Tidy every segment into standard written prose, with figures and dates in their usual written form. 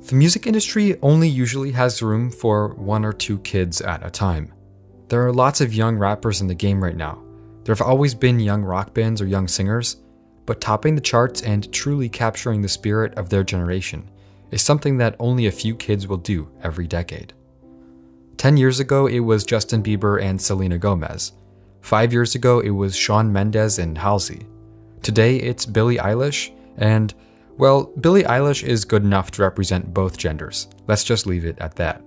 The music industry only usually has room for 1 or 2 kids at a time. There are lots of young rappers in the game right now. There have always been young rock bands or young singers, but topping the charts and truly capturing the spirit of their generation is something that only a few kids will do every decade. 10 years ago, it was Justin Bieber and Selena Gomez. 5 years ago, it was Shawn Mendes and Halsey. Today, it's Billie Eilish, and, well, Billie Eilish is good enough to represent both genders. Let's just leave it at that.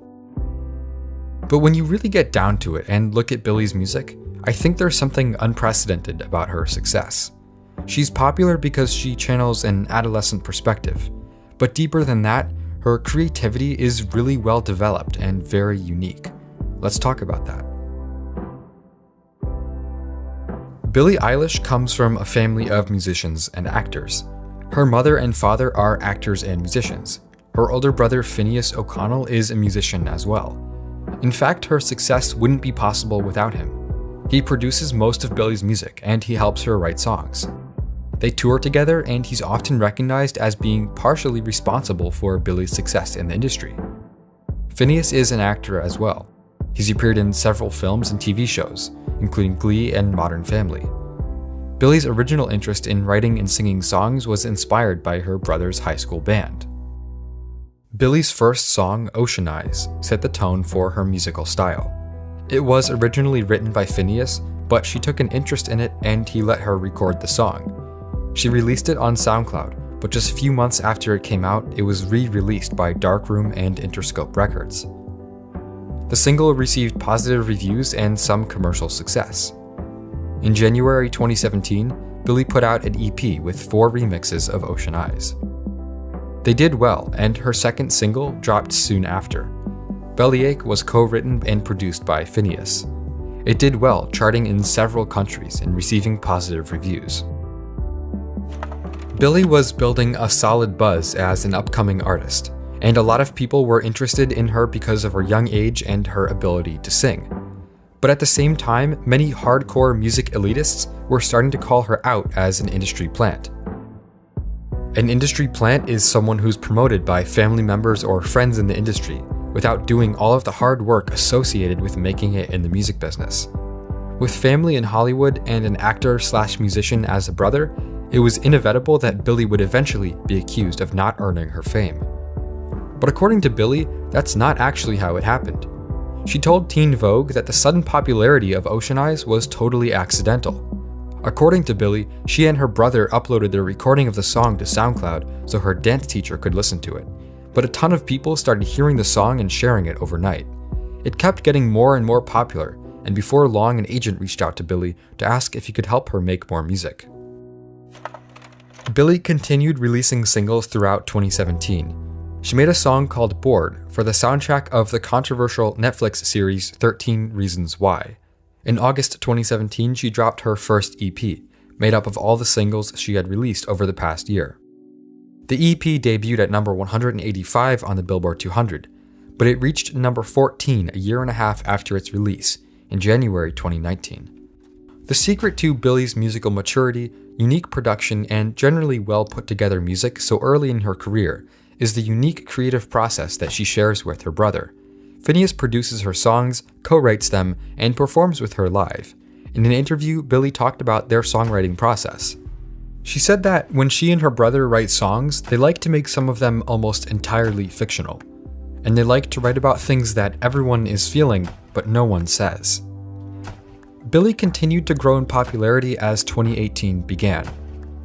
But when you really get down to it and look at Billie's music, I think there's something unprecedented about her success. She's popular because she channels an adolescent perspective, but deeper than that, her creativity is really well developed and very unique. Let's talk about that. Billie Eilish comes from a family of musicians and actors. Her mother and father are actors and musicians. Her older brother Phineas O'Connell is a musician as well. In fact, her success wouldn't be possible without him. He produces most of Billie's music and he helps her write songs. They tour together and he's often recognized as being partially responsible for Billie's success in the industry. Phineas is an actor as well. He's appeared in several films and TV shows, including Glee and Modern Family. Billie's original interest in writing and singing songs was inspired by her brother's high school band. Billie's first song, Ocean Eyes, set the tone for her musical style. It was originally written by Phineas, but she took an interest in it and he let her record the song. She released it on SoundCloud, but just a few months after it came out, it was re-released by Darkroom and Interscope Records. The single received positive reviews and some commercial success. In January 2017, Billie put out an EP with 4 remixes of Ocean Eyes. They did well, and her second single dropped soon after. Bellyache was co-written and produced by Phineas. It did well, charting in several countries and receiving positive reviews. Billie was building a solid buzz as an upcoming artist, and a lot of people were interested in her because of her young age and her ability to sing. But at the same time, many hardcore music elitists were starting to call her out as an industry plant. An industry plant is someone who's promoted by family members or friends in the industry without doing all of the hard work associated with making it in the music business. With family in Hollywood and an actor/musician as a brother, it was inevitable that Billie would eventually be accused of not earning her fame. But according to Billie, that's not actually how it happened. She told Teen Vogue that the sudden popularity of Ocean Eyes was totally accidental. According to Billie, she and her brother uploaded their recording of the song to SoundCloud so her dance teacher could listen to it. But a ton of people started hearing the song and sharing it overnight. It kept getting more and more popular, and before long an agent reached out to Billie to ask if he could help her make more music. Billie continued releasing singles throughout 2017. She made a song called Bored for the soundtrack of the controversial Netflix series 13 Reasons Why. In August 2017, she dropped her first EP, made up of all the singles she had released over the past year. The EP debuted at number 185 on the Billboard 200, but it reached number 14 a year and a half after its release, in January 2019. The secret to Billie's musical maturity, unique production, and generally well put together music so early in her career is the unique creative process that she shares with her brother. Phineas produces her songs, co-writes them, and performs with her live. In an interview, Billie talked about their songwriting process. She said that when she and her brother write songs, they like to make some of them almost entirely fictional. And they like to write about things that everyone is feeling, but no one says. Billie continued to grow in popularity as 2018 began.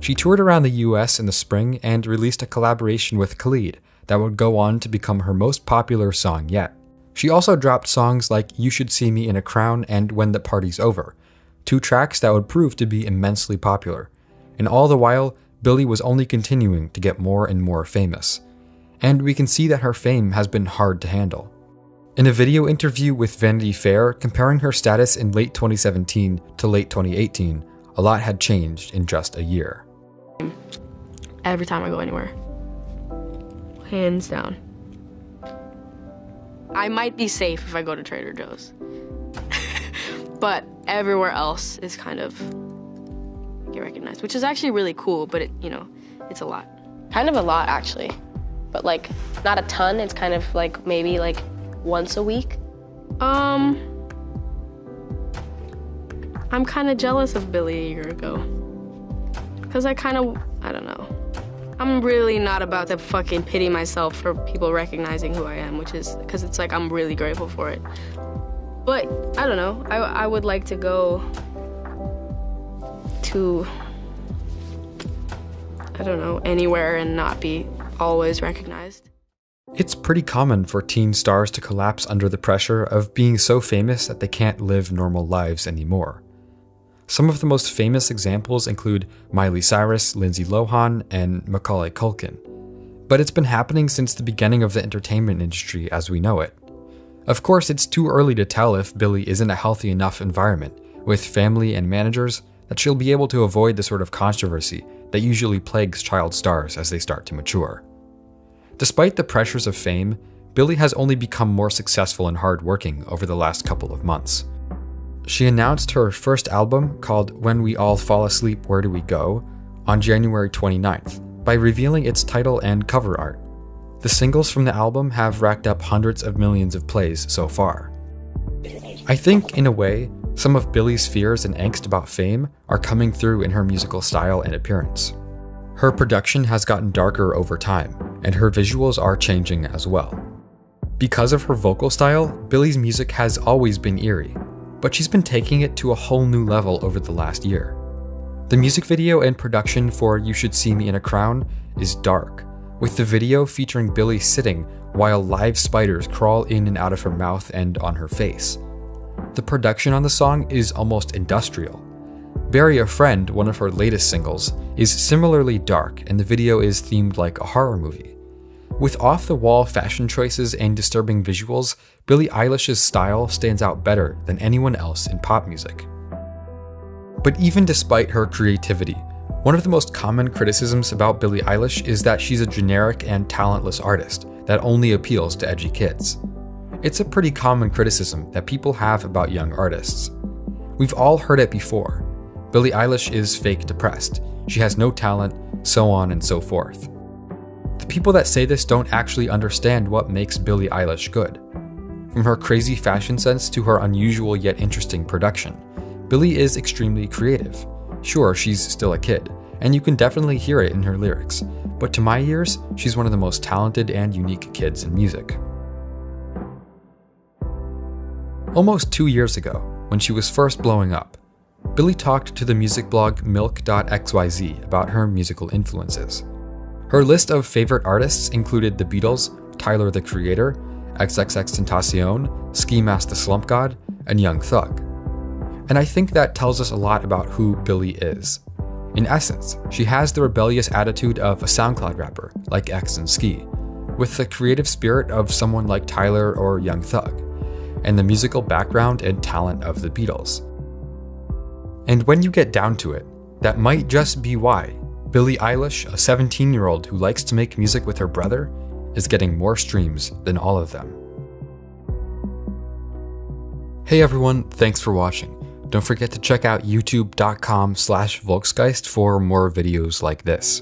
She toured around the US in the spring and released a collaboration with Khalid that would go on to become her most popular song yet. She also dropped songs like You Should See Me in a Crown and When the Party's Over, 2 tracks that would prove to be immensely popular. And all the while, Billie was only continuing to get more and more famous. And we can see that her fame has been hard to handle. In a video interview with Vanity Fair comparing her status in late 2017 to late 2018, a lot had changed in just a year. Every time I go anywhere. Hands down. I might be safe if I go to Trader Joe's. But everywhere else is kind of get recognized, which is actually really cool, but it's a lot. Kind of a lot, actually. but like not a ton. It's kind of like maybe like once a week. I'm kind of jealous of Billie a year ago. Cause I don't know. I'm really not about to fucking pity myself for people recognizing who I am, which is, cause it's like I'm really grateful for it. But I don't know, I would like to go to, I don't know, anywhere and not be always recognized. It's pretty common for teen stars to collapse under the pressure of being so famous that they can't live normal lives anymore. Some of the most famous examples include Miley Cyrus, Lindsay Lohan, and Macaulay Culkin. But it's been happening since the beginning of the entertainment industry as we know it. Of course, it's too early to tell if Billie is in a healthy enough environment, with family and managers, that she'll be able to avoid the sort of controversy that usually plagues child stars as they start to mature. Despite the pressures of fame, Billie has only become more successful and hardworking over the last couple of months. She announced her first album, called When We All Fall Asleep, Where Do We Go?, on January 29th, by revealing its title and cover art. The singles from the album have racked up hundreds of millions of plays so far. I think, in a way, some of Billie's fears and angst about fame are coming through in her musical style and appearance. Her production has gotten darker over time, and her visuals are changing as well. Because of her vocal style, Billie's music has always been eerie, but she's been taking it to a whole new level over the last year. The music video and production for You Should See Me in a Crown is dark, with the video featuring Billie sitting while live spiders crawl in and out of her mouth and on her face. The production on the song is almost industrial. Bury a Friend, one of her latest singles, is similarly dark, and the video is themed like a horror movie. With off-the-wall fashion choices and disturbing visuals, Billie Eilish's style stands out better than anyone else in pop music. But even despite her creativity, one of the most common criticisms about Billie Eilish is that she's a generic and talentless artist that only appeals to edgy kids. It's a pretty common criticism that people have about young artists. We've all heard it before. Billie Eilish is fake depressed, she has no talent, so on and so forth. The people that say this don't actually understand what makes Billie Eilish good. From her crazy fashion sense to her unusual yet interesting production, Billie is extremely creative. Sure, she's still a kid, and you can definitely hear it in her lyrics, but to my ears, she's one of the most talented and unique kids in music. Almost 2 years ago, when she was first blowing up, Billie talked to the music blog milk.xyz about her musical influences. Her list of favorite artists included The Beatles, Tyler the Creator, XXXTentacion, Ski Mask the Slump God, and Young Thug. And I think that tells us a lot about who Billie is. In essence, she has the rebellious attitude of a SoundCloud rapper like X and Ski, with the creative spirit of someone like Tyler or Young Thug, and the musical background and talent of the Beatles. And when you get down to it, that might just be why Billie Eilish, a 17-year-old who likes to make music with her brother, is getting more streams than all of them. Hey everyone, thanks for watching. Don't forget to check out youtube.com/Volksgeist for more videos like this.